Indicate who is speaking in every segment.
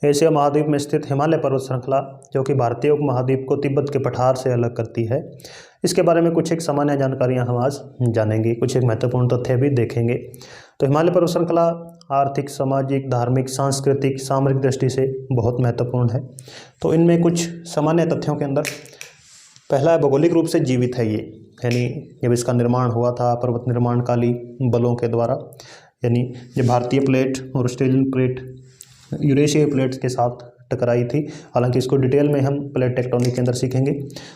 Speaker 1: Asia महाद्वीप में स्थित हिमालय पर्वत श्रृंखला जो कि भारतीय उपमहाद्वीप को तिब्बत के पठार से अलग करती है, इसके बारे में कुछ एक सामान्य जानकारियां हम आज जानेंगे, कुछ एक महत्वपूर्ण तथ्य भी देखेंगे। तो हिमालय पर्वत श्रृंखला आर्थिक, सामाजिक, धार्मिक, सांस्कृतिक, सामरिक दृष्टि से बहुत महत्वपूर्ण है। तो इनमें कुछ सामान्य तथ्यों के अंदर पहला है, भौगोलिक रूप से जीवित है ये, यानी जब इसका निर्माण हुआ था पर्वत निर्माणकाली बलों के द्वारा, यानी जब भारतीय प्लेट और ऑस्ट्रेलियन प्लेट यूरेशियाई प्लेट्स के साथ टकराई थी। हालांकि इसको डिटेल में हम प्लेट टेक्टोनिक के अंदर सीखेंगे।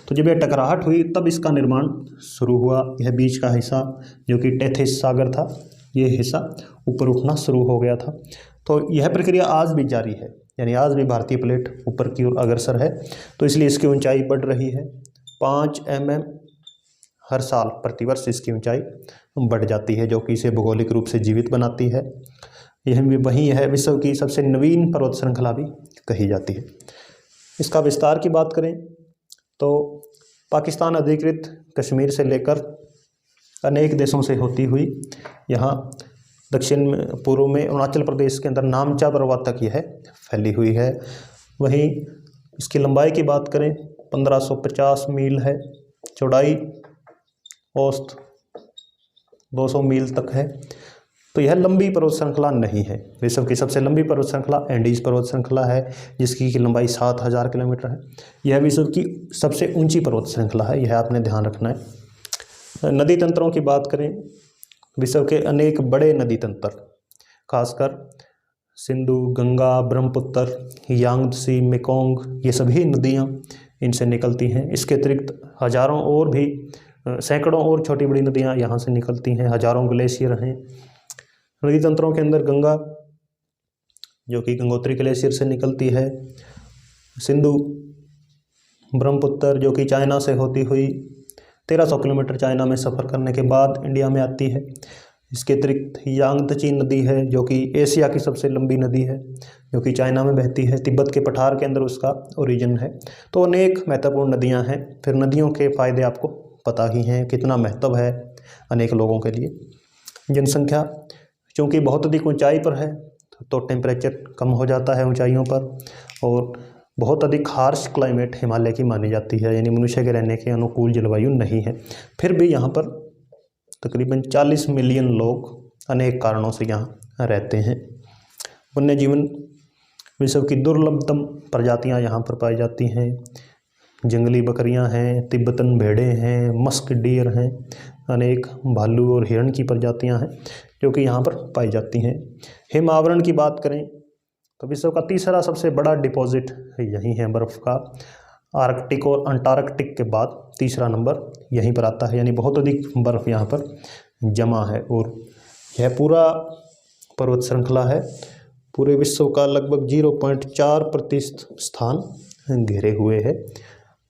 Speaker 1: तो जब यह टकराहट हुई तब इसका निर्माण शुरू हुआ। यह बीच का हिस्सा जो कि टेथिस सागर था, ये हिस्सा ऊपर उठना शुरू हो गया था। तो यह प्रक्रिया आज भी जारी है, यानी आज भी भारतीय प्लेट ऊपर की ओर अग्रसर है। तो इसलिए इसकी ऊंचाई बढ़ रही है। 5 mm हर साल प्रतिवर्ष इसकी ऊंचाई बढ़ जाती है, जो कि इसे भौगोलिक रूप से जीवित बनाती है। यह वही है विश्व की सबसे नवीन पर्वत श्रृंखला भी कही जाती है। इसका विस्तार की बात करें तो पाकिस्तान अधिकृत कश्मीर से लेकर अनेक देशों से होती हुई यहाँ दक्षिण पूर्व में अरुणाचल प्रदेश के अंदर नामचा पर्वत तक यह फैली हुई है। वहीं इसकी लंबाई की बात करें 1550 मील है, चौड़ाई औसत 200 मील तक है। तो यह लंबी पर्वत श्रृंखला नहीं है। विश्व की सबसे लंबी पर्वत श्रृंखला एंडीज पर्वत श्रृंखला है, जिसकी लंबाई 7000 किलोमीटर है। यह विश्व की सबसे ऊंची पर्वत श्रृंखला है, यह आपने ध्यान रखना है। नदी तंत्रों की बात करें, विश्व के अनेक बड़े नदी तंत्र, खासकर सिंधु, गंगा, ब्रह्मपुत्र, यांगत्से, मेकोंग, ये सभी नदियाँ इनसे निकलती हैं। इसके अतिरिक्त हजारों और भी सैकड़ों और छोटी बड़ी नदियाँ यहाँ से निकलती हैं। हजारों ग्लेशियर हैं नदी तंत्रों के अंदर। गंगा जो कि गंगोत्री ग्लेशियर से निकलती है, सिंधु, ब्रह्मपुत्र जो कि चाइना से होती हुई 1300 किलोमीटर चाइना में सफ़र करने के बाद इंडिया में आती है। इसके अतिरिक्त यांगत्से नदी है जो कि एशिया की सबसे लंबी नदी है, जो कि चाइना में बहती है, तिब्बत के पठार के अंदर उसका ओरिजिन है। तो अनेक महत्वपूर्ण नदियाँ हैं। फिर नदियों के फ़ायदे आपको पता ही हैं, कितना महत्व है अनेक लोगों के लिए। जनसंख्या चूँकि बहुत अधिक ऊंचाई पर है तो टेम्परेचर कम हो जाता है ऊंचाइयों पर, और बहुत अधिक हार्श क्लाइमेट हिमालय की मानी जाती है, यानी मनुष्य के रहने के अनुकूल जलवायु नहीं है। फिर भी यहाँ पर तकरीबन 40 मिलियन लोग अनेक कारणों से यहाँ रहते हैं। वन्य जीवन, विश्व की दुर्लभतम प्रजातियाँ यहाँ पर पाई जाती हैं। जंगली बकरियां हैं, तिब्बतन भेड़ें हैं, मस्क डियर हैं, अनेक भालू और हिरण की प्रजातियां हैं जो कि यहाँ पर पाई जाती हैं। हिम आवरण की बात करें तो विश्व का तीसरा सबसे बड़ा डिपॉजिट यही है बर्फ़ का। आर्कटिक और अंटार्कटिक के बाद तीसरा नंबर यहीं पर आता है, यानी बहुत अधिक बर्फ़ यहाँ पर जमा है। और यह पूरा पर्वत श्रृंखला है पूरे विश्व का लगभग 0.4% स्थान घेरे हुए है।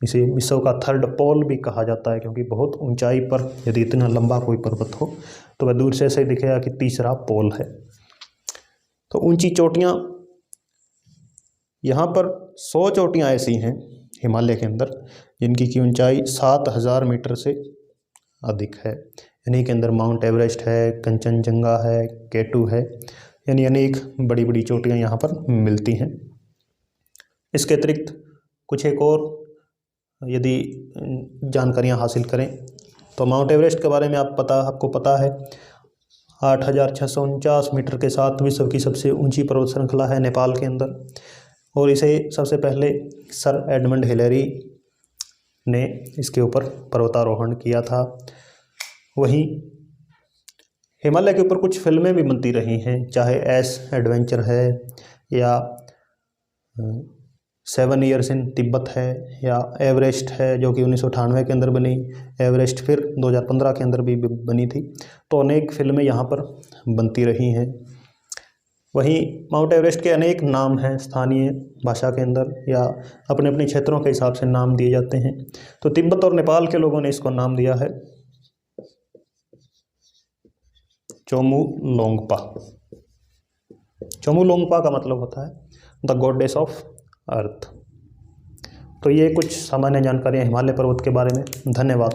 Speaker 1: इसे विश्व का थर्ड पोल भी कहा जाता है, क्योंकि बहुत ऊंचाई पर यदि इतना लंबा कोई पर्वत हो तो वह दूर से ऐसे दिखेगा कि तीसरा पोल है। तो ऊंची चोटियाँ, यहाँ पर 100 चोटियाँ ऐसी हैं हिमालय के अंदर जिनकी की ऊंचाई 7000 मीटर से अधिक है। इन्हीं के अंदर माउंट एवरेस्ट है, कंचनजंगा है, केटू है, यानी अनेक बड़ी बड़ी चोटियाँ यहाँ पर मिलती हैं। इसके अतिरिक्त कुछ एक और यदि जानकारियाँ हासिल करें तो माउंट एवरेस्ट के बारे में आपको पता है 8649 मीटर के साथ विश्व की सबसे ऊंची पर्वत श्रृंखला है नेपाल के अंदर, और इसे सबसे पहले सर एडमंड हिलेरी ने इसके ऊपर पर्वतारोहण किया था। वहीं हिमालय के ऊपर कुछ फिल्में भी बनती रही हैं, चाहे एस एडवेंचर है या 7 ईयर्स इन तिब्बत है, या एवरेस्ट है जो कि 1998 के अंदर बनी, एवरेस्ट फिर 2015 के अंदर भी बनी थी। तो अनेक फिल्में यहाँ पर बनती रही हैं। वहीं माउंट एवरेस्ट के अनेक नाम हैं, स्थानीय भाषा के अंदर या अपने अपने क्षेत्रों के हिसाब से नाम दिए जाते हैं। तो तिब्बत और नेपाल के लोगों ने इसको नाम दिया है चोमुलोंगपा। चोमुलोंगपा का मतलब होता है द गॉडेस ऑफ अर्थ। तो ये कुछ सामान्य जानकारियाँ हिमालय पर्वत के बारे में। धन्यवाद।